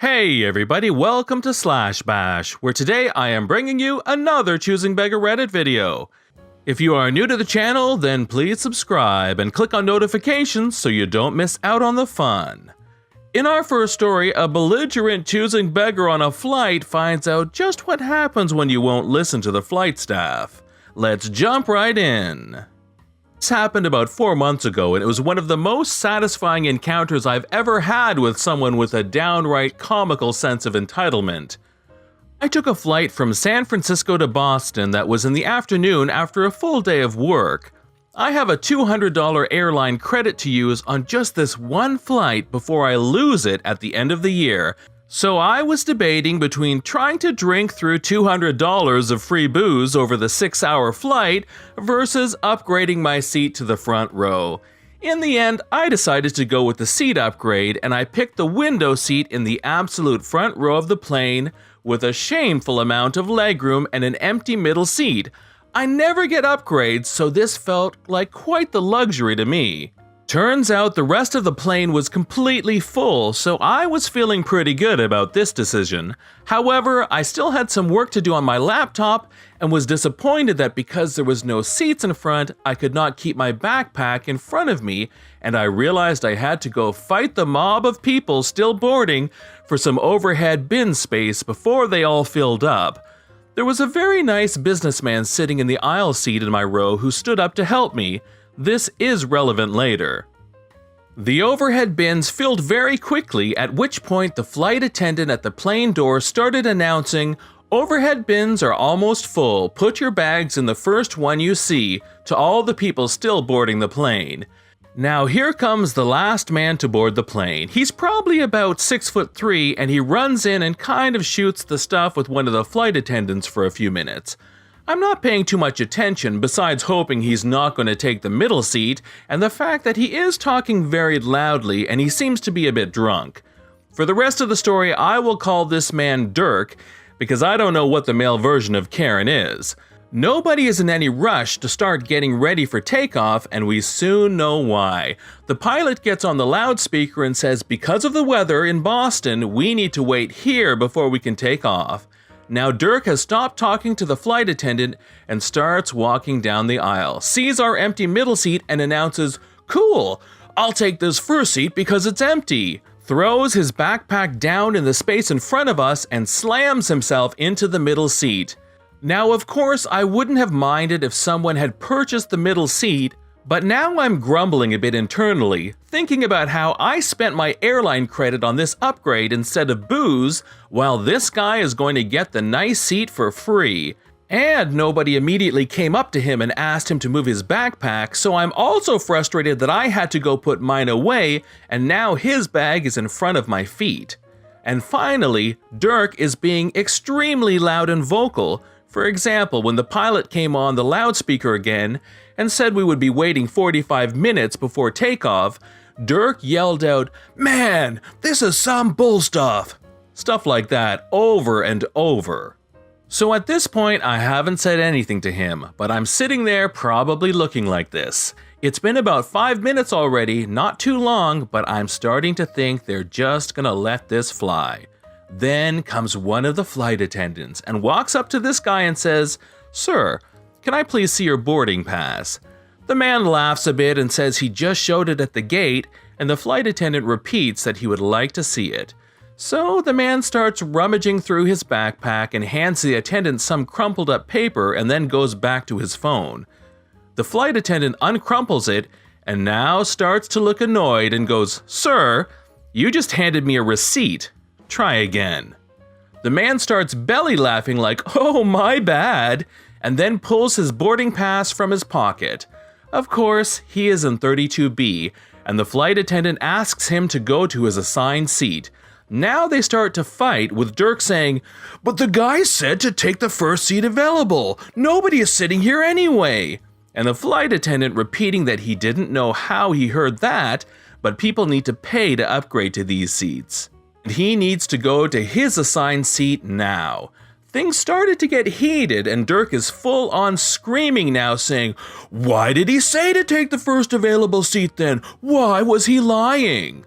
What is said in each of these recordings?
Hey everybody, welcome to Slash Bash, where today I am bringing you another Choosing Beggar Reddit video. If you are new to the channel, then please subscribe and click on notifications so you don't miss out on the fun. In our first story, a belligerent choosing beggar on a flight finds out just what happens when you won't listen to the flight staff. Let's jump right in. This happened about 4 months ago, and it was one of the most satisfying encounters I've ever had with someone with a downright comical sense of entitlement. I took a flight from San Francisco to Boston that was in the afternoon after a full day of work. I have a $200 airline credit to use on just this one flight before I lose it at the end of the year, so I was debating between trying to drink through $200 of free booze over the 6-hour flight versus upgrading my seat to the front row. In the end, I decided to go with the seat upgrade, and I picked the window seat in the absolute front row of the plane with a shameful amount of legroom and an empty middle seat. I never get upgrades, so this felt like quite the luxury to me. Turns out the rest of the plane was completely full, so I was feeling pretty good about this decision. However, I still had some work to do on my laptop and was disappointed that because there was no seats in front, I could not keep my backpack in front of me, and I realized I had to go fight the mob of people still boarding for some overhead bin space before they all filled up. There was a very nice businessman sitting in the aisle seat in my row who stood up to help me. This is relevant later. The overhead bins filled very quickly, at which point the flight attendant at the plane door started announcing, "Overhead bins are almost full, put your bags in the first one you see," to all the people still boarding the plane. Now here comes the last man to board the plane. He's probably about 6'3", and he runs in and kind of shoots the stuff with one of the flight attendants for a few minutes. I'm not paying too much attention, besides hoping he's not going to take the middle seat, and the fact that he is talking very loudly and he seems to be a bit drunk. For the rest of the story, I will call this man Dirk, because I don't know what the male version of Karen is. Nobody is in any rush to start getting ready for takeoff, and we soon know why. The pilot gets on the loudspeaker and says because of the weather in Boston, we need to wait here before we can take off. Now Dirk has stopped talking to the flight attendant and starts walking down the aisle, sees our empty middle seat and announces, "Cool, I'll take this first seat because it's empty," throws his backpack down in the space in front of us and slams himself into the middle seat. Now of course I wouldn't have minded if someone had purchased the middle seat, but now I'm grumbling a bit internally, thinking about how I spent my airline credit on this upgrade instead of booze, while this guy is going to get the nice seat for free. And nobody immediately came up to him and asked him to move his backpack, so I'm also frustrated that I had to go put mine away, and now his bag is in front of my feet. And finally, Dirk is being extremely loud and vocal. For example, when the pilot came on the loudspeaker again and said we would be waiting 45 minutes before takeoff, Dirk yelled out, "Man, this is some bull stuff." Stuff like that over and over. So at this point, I haven't said anything to him, but I'm sitting there probably looking like this. It's been about 5 minutes already, not too long, but I'm starting to think they're just gonna let this fly. Then comes one of the flight attendants and walks up to this guy and says, "Sir, can I please see your boarding pass?" The man laughs a bit and says he just showed it at the gate, and the flight attendant repeats that he would like to see it. So the man starts rummaging through his backpack and hands the attendant some crumpled up paper and then goes back to his phone. The flight attendant uncrumples it and now starts to look annoyed and goes, "Sir, you just handed me a receipt. Try again." The man starts belly laughing like, "Oh, my bad," and then pulls his boarding pass from his pocket. Of course, he is in 32B, and the flight attendant asks him to go to his assigned seat. Now they start to fight, with Dirk saying, "But the guy said to take the first seat available. Nobody is sitting here anyway." And the flight attendant repeating that he didn't know how he heard that, but people need to pay to upgrade to these seats. And he needs to go to his assigned seat now. Things started to get heated, and Dirk is full on screaming now, saying, "Why did he say to take the first available seat then? Why was he lying?"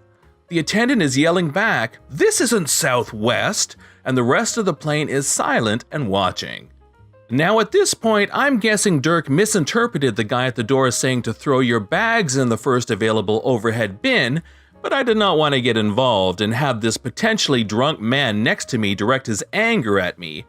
The attendant is yelling back, "This isn't Southwest," and the rest of the plane is silent and watching. Now at this point, I'm guessing Dirk misinterpreted the guy at the door saying to throw your bags in the first available overhead bin, but I did not want to get involved and have this potentially drunk man next to me direct his anger at me.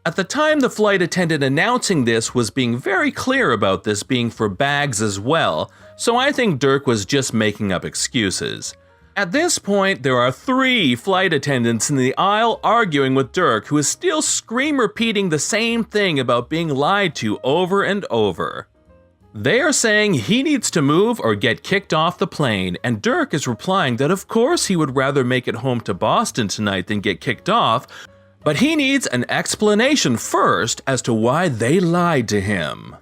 At the time, the flight attendant announcing this was being very clear about this being for bags as well, so I think Dirk was just making up excuses. At this point, there are 3 flight attendants in the aisle arguing with Dirk, who is still repeating the same thing about being lied to over and over. They are saying he needs to move or get kicked off the plane, and Dirk is replying that of course he would rather make it home to Boston tonight than get kicked off, but he needs an explanation first as to why they lied to him.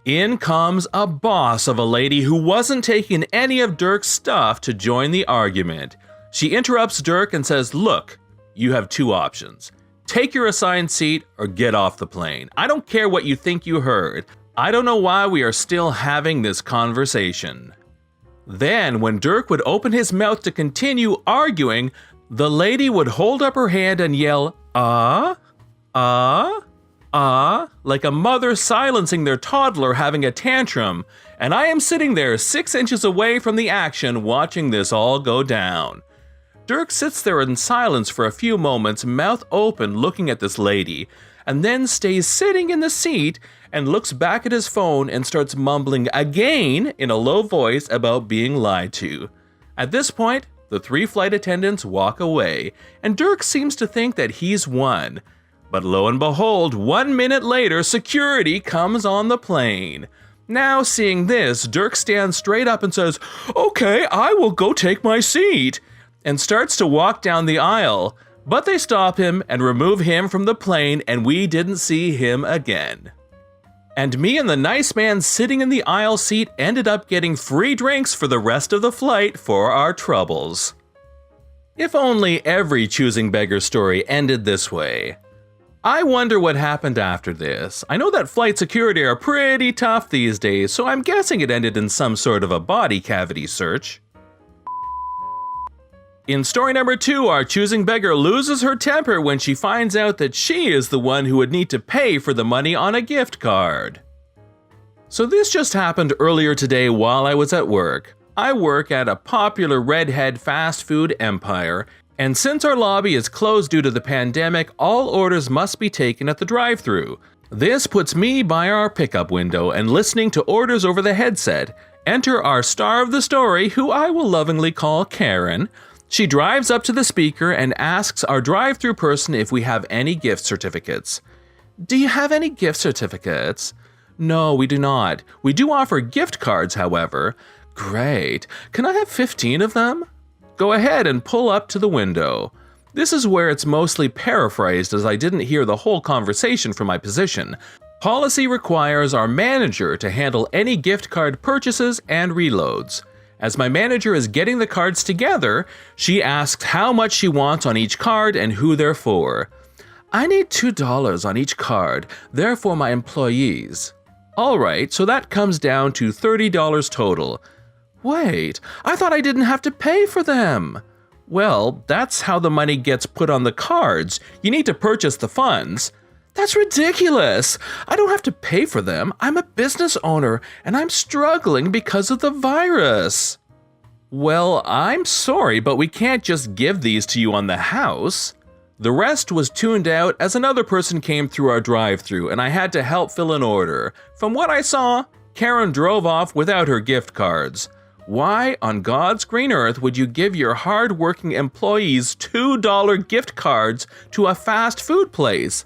In comes a boss of a lady who wasn't taking any of Dirk's stuff to join the argument. She interrupts Dirk and says, "Look, you have 2 options. Take your assigned seat or get off the plane. I don't care what you think you heard. I don't know why we are still having this conversation." Then, when Dirk would open his mouth to continue arguing, the lady would hold up her hand and yell, like a mother silencing their toddler having a tantrum, and I am sitting there 6 inches away from the action watching this all go down. Dirk sits there in silence for a few moments, mouth open looking at this lady, and then stays sitting in the seat and looks back at his phone and starts mumbling again in a low voice about being lied to. At this point, the 3 flight attendants walk away, and Dirk seems to think that he's won. But lo and behold, 1 minute later, security comes on the plane. Now seeing this, Dirk stands straight up and says, "Okay, I will go take my seat," and starts to walk down the aisle. But they stop him and remove him from the plane, and we didn't see him again. And me and the nice man sitting in the aisle seat ended up getting free drinks for the rest of the flight for our troubles. If only every Choosing Beggar story ended this way. I wonder what happened after this. I know that flight security are pretty tough these days, so I'm guessing it ended in some sort of a body cavity search. In story number 2, our Choosing Beggar loses her temper when she finds out that she is the one who would need to pay for the money on a gift card. So this just happened earlier today while I was at work. I work at a popular redhead fast food empire, and since our lobby is closed due to the pandemic, all orders must be taken at the drive-thru. This puts me by our pickup window and listening to orders over the headset. Enter our star of the story, who I will lovingly call Karen. She drives up to the speaker and asks our drive-thru person if we have any gift certificates. "Do you have any gift certificates?" "No, we do not. We do offer gift cards, however." "Great. Can I have 15 of them?" "Go ahead and pull up to the window." This is where it's mostly paraphrased, as I didn't hear the whole conversation from my position. Policy requires our manager to handle any gift card purchases and reloads. As my manager is getting the cards together, she asks how much she wants on each card and who they're for. "I need $2 on each card. They're for my employees." "Alright, so that comes down to $30 total." "Wait, I thought I didn't have to pay for them." "Well, that's how the money gets put on the cards. You need to purchase the funds." "That's ridiculous. I don't have to pay for them. I'm a business owner, and I'm struggling because of the virus." "Well, I'm sorry, but we can't just give these to you on the house." The rest was tuned out as another person came through our drive-thru, and I had to help fill an order. From what I saw, Karen drove off without her gift cards. Why on God's green earth would you give your hard-working employees $2 gift cards to a fast food place?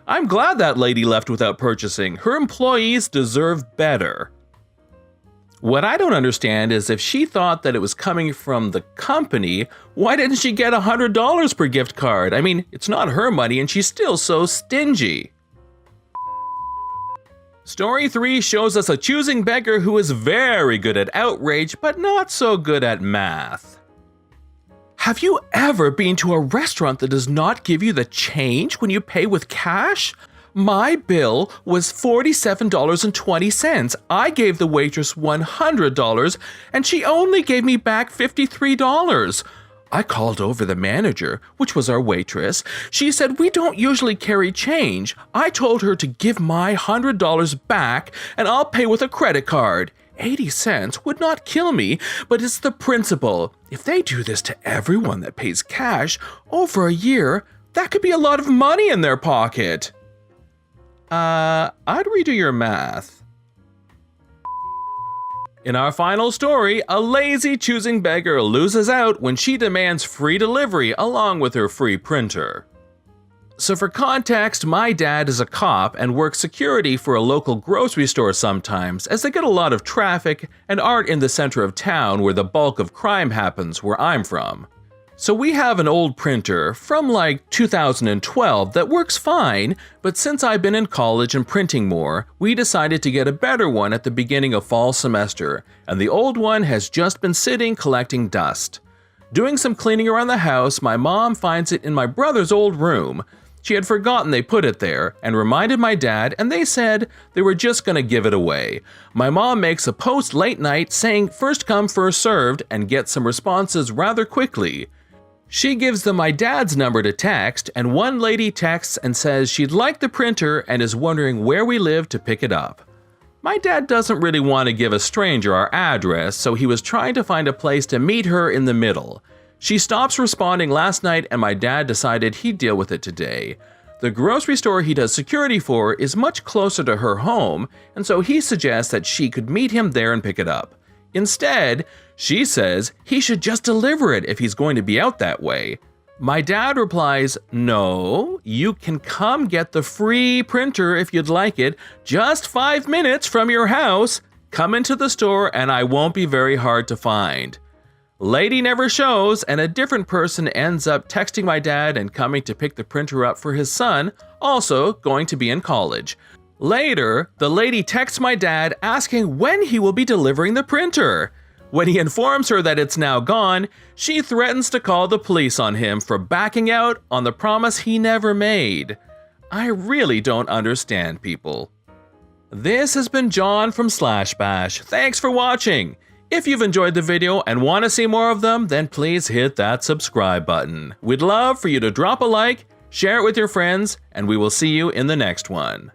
I'm glad that lady left without purchasing. Her employees deserve better. What I don't understand is if she thought that it was coming from the company, why didn't she get $100 per gift card? I mean, it's not her money and she's still so stingy. Story 3 shows us a choosing beggar who is very good at outrage, but not so good at math. Have you ever been to a restaurant that does not give you the change when you pay with cash? My bill was $47.20. I gave the waitress $100 and she only gave me back $53. I called over the manager, which was our waitress. She said we don't usually carry change. I told her to give my $100 back and I'll pay with a credit card. 80 cents would not kill me, but it's the principle. If they do this to everyone that pays cash over a year, that could be a lot of money in their pocket. I'd redo your math. In our final story, a lazy choosing beggar loses out when she demands free delivery along with her free printer. So for context, my dad is a cop and works security for a local grocery store sometimes, as they get a lot of traffic and aren't in the center of town where the bulk of crime happens where I'm from. So we have an old printer from like 2012 that works fine, but since I've been in college and printing more, we decided to get a better one at the beginning of fall semester, and the old one has just been sitting collecting dust. Doing some cleaning around the house, my mom finds it in my brother's old room. She had forgotten they put it there and reminded my dad, and they said they were just gonna give it away. My mom makes a post late night saying first come first served and gets some responses rather quickly. She gives them my dad's number to text, and one lady texts and says she'd like the printer and is wondering where we live to pick it up. My dad doesn't really want to give a stranger our address, so he was trying to find a place to meet her in the middle. She stops responding last night and my dad decided he'd deal with it today. The grocery store he does security for is much closer to her home, and so he suggests that she could meet him there and pick it up. Instead, she says he should just deliver it if he's going to be out that way. My dad replies, "No, you can come get the free printer if you'd like it, just 5 minutes from your house. Come into the store and I won't be very hard to find." Lady never shows, and a different person ends up texting my dad and coming to pick the printer up for his son, also going to be in college. Later, the lady texts my dad asking when he will be delivering the printer. When he informs her that it's now gone, she threatens to call the police on him for backing out on the promise he never made. I really don't understand people. This has been John from Slash Bash. Thanks for watching. If you've enjoyed the video and want to see more of them, then please hit that subscribe button. We'd love for you to drop a like, share it with your friends, and we will see you in the next one.